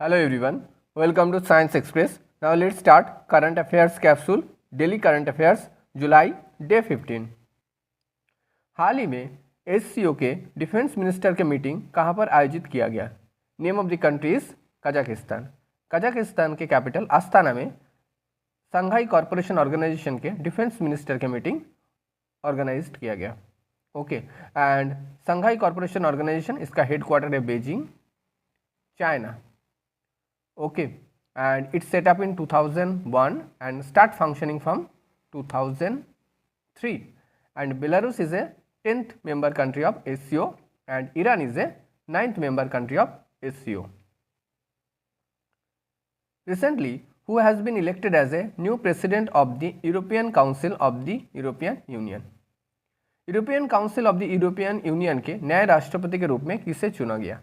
Hello everyone, welcome to Science Express. Now let's start current affairs capsule, daily current affairs, July day 15। हाल ही में SCO के defence minister के meeting कहाँ पर आयोजित किया गया? Name of the country is Kazakhstan. Kazakhstan के capital Astana में संघाई कॉरपोरेशन ऑर्गेनाइजेशन के डिफेंस मिनिस्टर के मीटिंग ऑर्गेनाइज किया गया। Okay, and Shanghai corporation organisation इसका हेडक्वार्टर है Beijing, China. Okay, and it's set up in 2001 and start functioning from 2003, and Belarus is a 10th member country of SCO and Iran is a 9th member country of SCO. Recently, who has been elected as a new president of the European Council of the European Union? European Council of the European Union के नए राष्ट्रपति के रूप में किसे चुना गया?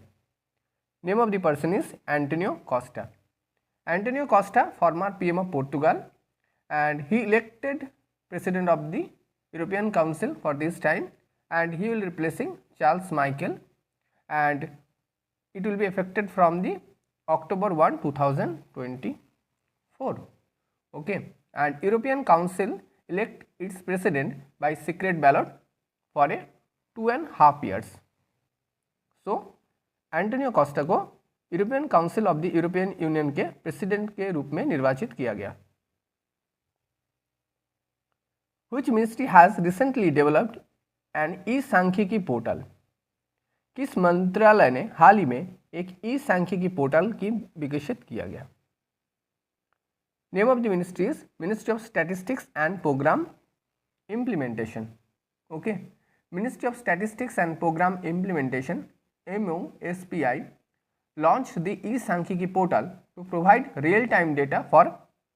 Name of the person is Antonio Costa. Antonio Costa, former PM of Portugal, and he elected president of the European Council for this time, and he will replacing Charles Michel, and it will be effected from the October 1, 2024. Okay, and European Council elect its president by secret ballot for a 2.5 years. So Antonio Costa को European Council of the European Union के president के रूप में निर्वाचित किया गया। Which ministry has recently developed an eSankhyiki portal? किस मंत्रालय ने हाल ही में एक ई-सांख्यिकी पोर्टल की विकसित किया गया? Name of the ministry is ministry of statistics and programme implementation. Okay, ministry of statistics and programme implementation MOSPI launched the e-Sankhiki portal to provide real-time data for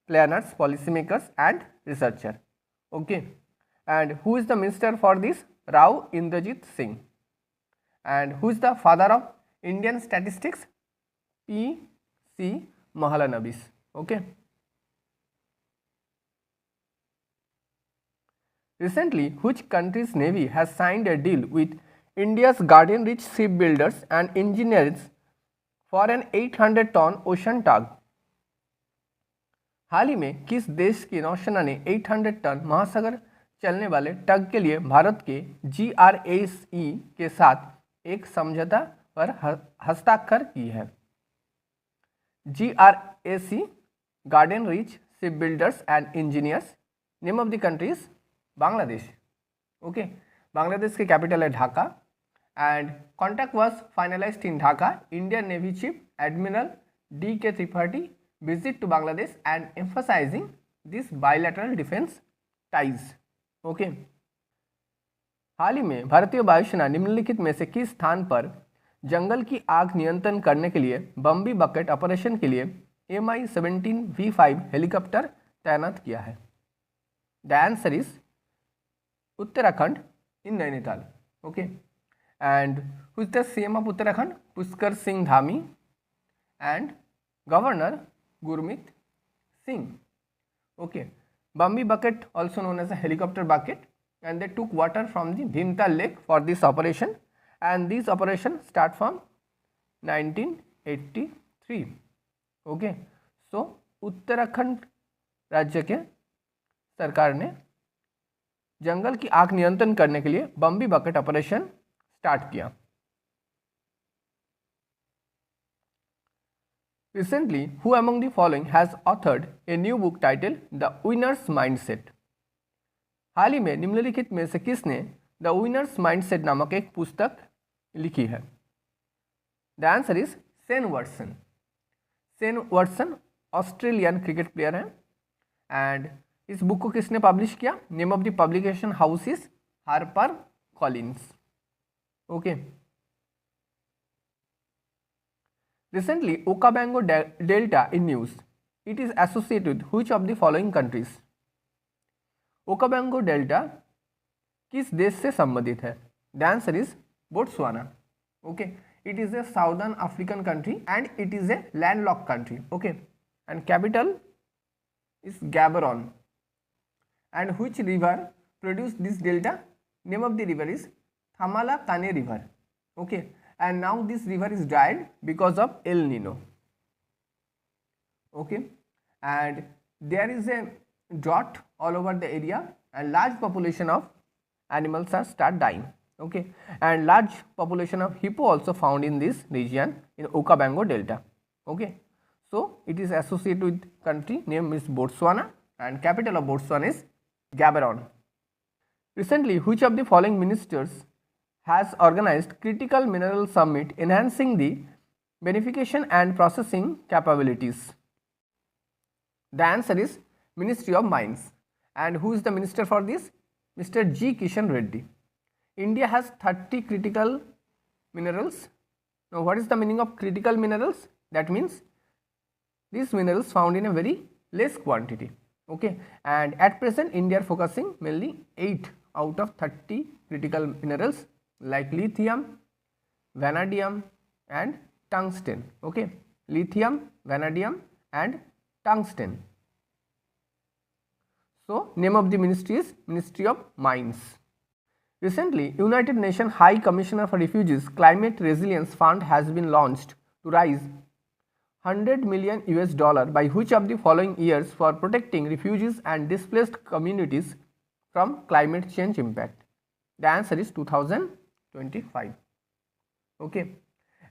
planners, policymakers and researchers. Okay, and who is the minister for this? Rao Indrajit Singh. And who is the father of Indian statistics? P.C. Mahalanobis. Okay. Recently, which country's navy has signed a deal with India's Guardian Rich shipbuilders and engineers for an 800-ton ocean tug? हाल ही में किस देश की नौसेना ने 800 ton महासागर चलने वाले टग के लिए भारत के GRAC के साथ एक समझौता पर हस्ताक्षर की है? GRAC, guardian rich shipbuilders and engineers. Name of the country is Bangladesh. Okay, Bangladesh की कैपिटल है Dhaka, and contact was finalized in Dhaka. Indian Navy Chief Admiral D.K. Tripathi visit to Bangladesh and emphasizing this bilateral defense ties. Okay. हाल ही में भारतीय वायुसेना निम्नलिखित में से किस स्थान पर जंगल की आग नियंत्रण करने के लिए बम्बी बकेट ऑपरेशन के लिए Mi-17V5 हेलीकॉप्टर तैनात किया है? The answer is Uttarakhand in Nainital. Okay, and who is the CM of Uttarakhand? Pushkar Singh Dhami and Governor Gurmeet Singh. Okay, Bambi bucket also known as a helicopter bucket, and they took water from the Bhimtal lake for this operation, and this operation start from 1983. Okay, so Uttarakhand राज्य के सरकार ने जंगल की आग नियंत्रण करने के लिए बम्बी बकेट ऑपरेशन स्टार्ट किया। Recently, who among the following has authored a new book titled The Winner's Mindset? हाल ही में निम्नलिखित में से किसने The Winner's Mindset नामक एक पुस्तक लिखी है? The answer is Shane Watson. Shane Watson Australian cricket player है, एंड इस बुक को किसने पब्लिश किया? Name of the publication house is Harper Collins. Okay. Recently, Okavango Delta in news. It is associated with which of the following countries? Okavango Delta किस देश से संबंधित है? The answer is Botswana. Okay. It is a southern African country and it is a landlocked country. Okay. And capital is Gaborone. And which river produced this delta? Name of the river is Thamala-Kane river. Okay, and now this river is dried because of El Nino. okay, and there is a drought all over the area and large population of animals are start dying, okay, and large population of hippo also found in this region in Okavango Delta, okay. So it is associated with country name is Botswana and capital of Botswana is Gaborone. Recently, which of the following ministers has organized critical mineral summit enhancing the beneficiation and processing capabilities? The answer is Ministry of Mines. And who is the minister for this? Mr. G. Kishan Reddy. India has 30 critical minerals. Now, what is the meaning of critical minerals? That means these minerals found in a very less quantity, okay, and at present India are focusing mainly 8 out of 30 critical minerals like lithium, vanadium and tungsten, okay, lithium, vanadium and tungsten. So name of the ministry is Ministry of Mines. Recently, United Nations High Commissioner for Refugees Climate Resilience Fund has been launched to raise $100 million by which of the following years for protecting refugees and displaced communities from climate change impact? The answer is 2025. Okay.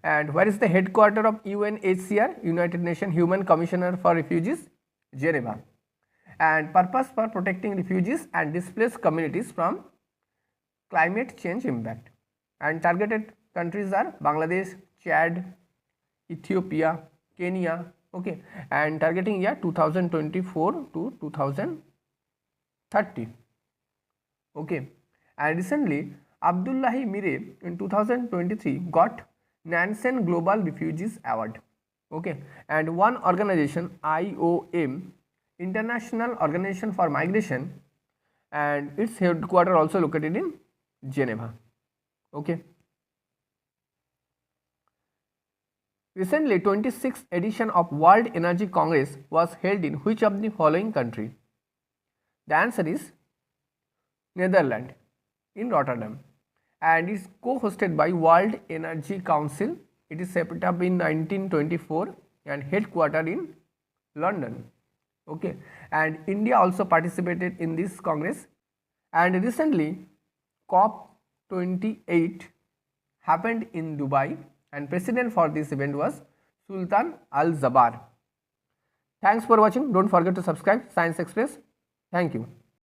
And where is the headquarter of UNHCR, United Nations Human Commissioner for Refugees? Geneva. And purpose for protecting refugees and displaced communities from climate change impact. And targeted countries are Bangladesh, Chad, Ethiopia, Kenya, okay, and targeting year 2024 to 2030, okay. And recently Abdullahi Mire in 2023 got Nansen Global Refugees Award, okay, and one organization IOM, International Organization for Migration, and its headquarters also located in Geneva, okay. Recently, 26th edition of World Energy Congress was held in which of the following country? The answer is Netherlands in Rotterdam and is co-hosted by World Energy Council. It is set up in 1924 and headquartered in London, okay. And India also participated in this congress, and recently COP28 happened in Dubai and president for this event was Sultan Al Jaber. Thanks for watching. Don't forget to subscribe Science Express. Thank you.